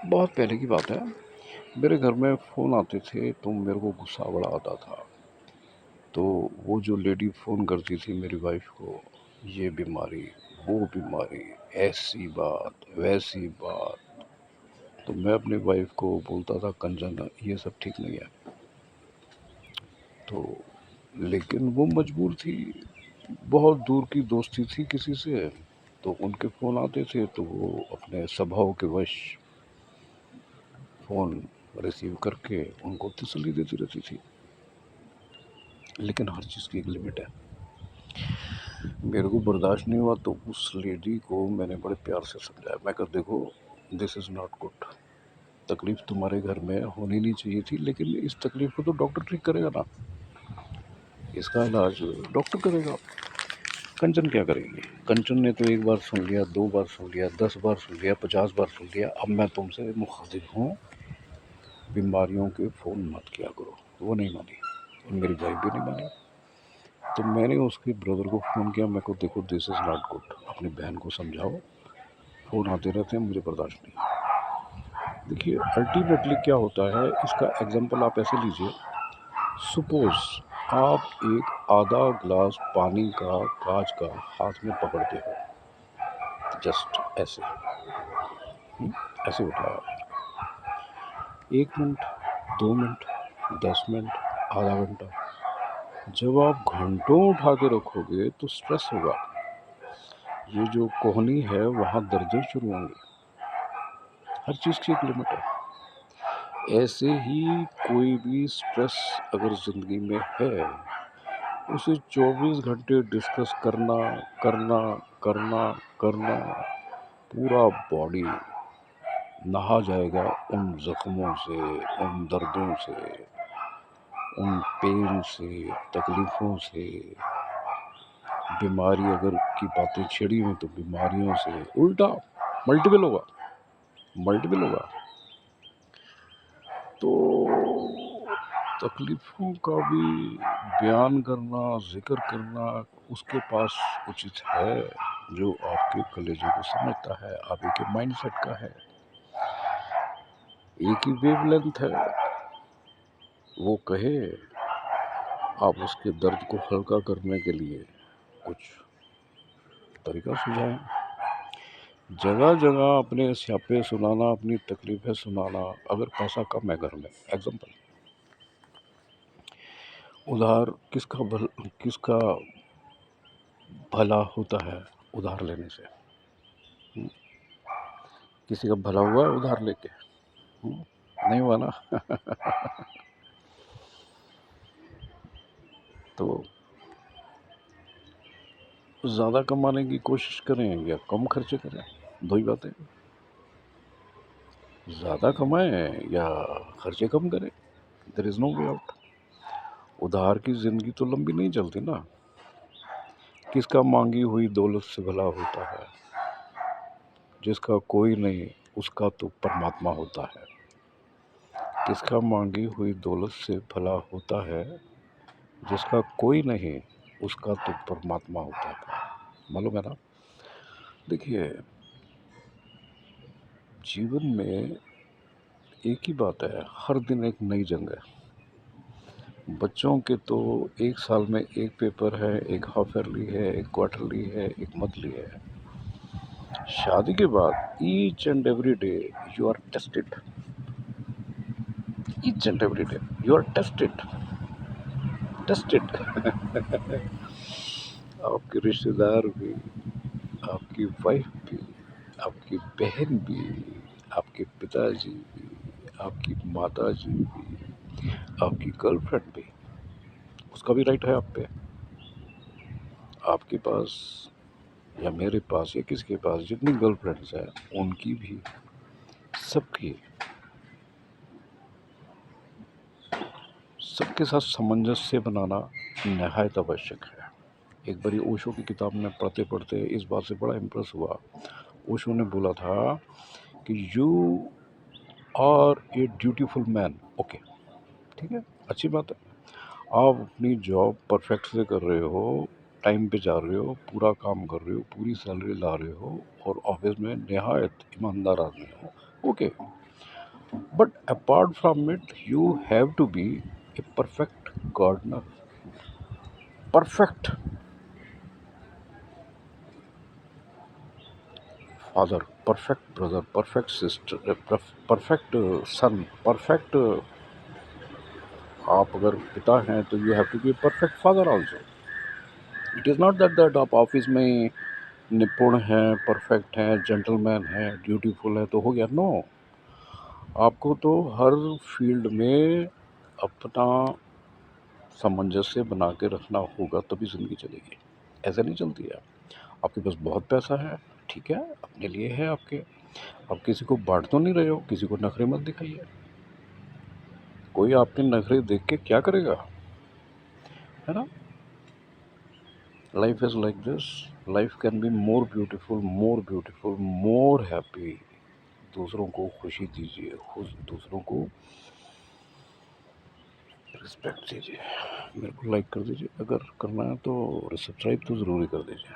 बहुत पहले की बात है। मेरे घर में फ़ोन आते थे तो मेरे को गुस्सा बड़ा आता था। तो वो जो लेडी फ़ोन करती थी मेरी वाइफ़ को, ये बीमारी, वो बीमारी, ऐसी बात, वैसी बात, तो मैं अपनी वाइफ़ को बोलता था, कंचन ये सब ठीक नहीं है। तो लेकिन वो मजबूर थी, बहुत दूर की दोस्ती थी किसी से, तो उनके फ़ोन आते थे तो वो अपने स्वभाव के वश फ़ोन रिसीव करके उनको तसल्ली देती रहती थी। लेकिन हर चीज़ की एक लिमिट है। मेरे को बर्दाश्त नहीं हुआ तो उस लेडी को मैंने बड़े प्यार से समझाया। मैं कहा देखो, दिस इज़ नॉट गुड। तकलीफ़ तुम्हारे घर में होनी नहीं चाहिए थी, लेकिन इस तकलीफ़ को तो डॉक्टर ठीक करेगा ना, इसका इलाज डॉक्टर करेगा। कंचन क्या करेगी? कंचन ने तो एक बार सुन लिया, 2 बार सुन लिया, 10 बार सुन लिया, 50 बार सुन लिया, अब मैं तुमसे मुखातिब हूँ, बीमारियों के फ़ोन मत किया करो। वो नहीं मानी और मेरी वाइफ़ भी नहीं मानी। तो मैंने उसके ब्रदर को फ़ोन किया, मैं को देखो दिस इज़ नॉट गुड, अपनी बहन को समझाओ, फ़ोन आते रहते हैं, मुझे बर्दाश्त नहीं है। देखिए अल्टीमेटली क्या होता है, इसका एग्जांपल आप ऐसे लीजिए, सपोज़ आप एक आधा ग्लास पानी का कांच का हाथ में पकड़ते हो, जस्ट ऐसे ऐसे उठाया, 1 मिनट, 2 मिनट, 10 मिनट, आधा घंटा, जब आप घंटों उठा के रखोगे तो स्ट्रेस होगा, ये जो कोहनी है वहाँ दर्दें शुरू होंगी। हर चीज़ की एक लिमिट है। ऐसे ही कोई भी स्ट्रेस अगर ज़िंदगी में है, उसे 24 घंटे डिस्कस करना करना करना करना, पूरा बॉडी नहा जाएगा उन ज़ख्मों से, उन दर्दों से, उन पेन से, तकलीफ़ों से। बीमारी अगर की बातें छेड़ी हुई तो बीमारियों से उल्टा मल्टीपल होगा, मल्टीपल होगा। तो तकलीफ़ों का भी बयान करना, ज़िक्र करना उसके पास उचित है, जो आपके कलेजे को समझता है, आप ही के माइंडसेट का है, एक ही वेवलेंथ है। वो कहे, आप उसके दर्द को हल्का करने के लिए कुछ तरीका सुझाएं। जगह जगह अपने स्यापे सुनाना, अपनी तकलीफ़ें सुनाना, अगर पैसा कम है घर में, एग्जाम्पल, उधार किसका भला होता है उधार लेने से? हुँ? किसी का भला हुआ है उधार लेके? हुँ? नहीं हुआ ना। तो ज़्यादा कमाने की कोशिश करें या कम खर्चे करें, 2 ही बातें हैं। ज़्यादा कमाएँ या खर्चे कम करें, there is no way out. उधार की ज़िंदगी तो लंबी नहीं चलती ना। किसका माँगी हुई दौलत से भला होता है, जिसका कोई नहीं उसका तो परमात्मा होता है। किसका माँगी हुई दौलत से भला होता है, जिसका कोई नहीं उसका तो परमात्मा होता है। मालूम है ना? देखिए, जीवन में एक ही बात है, हर दिन एक नई जंग है। बच्चों के तो 1 साल में 1 पेपर है, 1 हाफ ईयरली है, 1 क्वार्टरली है, 1 मंथली है। शादी के बाद each and every day you are tested. Each and every day you are tested, tested. आपके रिश्तेदार भी, आपकी वाइफ भी, आपकी बहन भी, आपके पिताजी भी, आपकी माताजी भी, आपकी गर्लफ्रेंड भी, उसका भी राइट है आप पे। आपके पास या मेरे पास या किसी के पास जितनी गर्लफ्रेंड्स हैं, उनकी भी, सबकी, सबके साथ सामंजस्य बनाना नहायत आवश्यक है। एक बारी ओशो की किताब में पढ़ते पढ़ते इस बात से बड़ा इम्प्रेस हुआ। ओशो ने बोला था कि you are a dutiful man. Okay, ठीक है, अच्छी बात है। आप अपनी जॉब परफेक्ट से कर रहे हो, टाइम पे जा रहे हो, पूरा काम कर रहे हो, पूरी सैलरी ला रहे हो और ऑफिस में नहायत ईमानदार आदमी हो, okay. But apart from it, you have to be a perfect gardener, perfect father, perfect brother, perfect sister, perfect son, perfect. आप अगर पिता हैं तो you have to be a perfect father also. It is not that आप office में निपुण हैं, perfect हैं, जेंटलमैन हैं, ड्यूटीफुल है तो हो गया. नो, आपको तो हर फील्ड में अपना सामंजस्य बना के रखना होगा, तभी ज़िंदगी चलेगी. ऐसे नहीं चलती है. आपके पास बहुत पैसा है, ठीक है, अपने लिए है आपके. आप किसी को बांट तो नहीं रहे हो, किसी को नखरे मत दिखाइए. कोई आपके नखरे देख के क्या करेगा, है ना. Life is like this. Life can be more beautiful, more happy. दूसरों को खुशी दीजिए, खुश दूसरों को रिस्पेक्ट दीजिए. मेरे को लाइक कर दीजिए, अगर करना है तो सब्सक्राइब तो ज़रूरी कर दीजिए.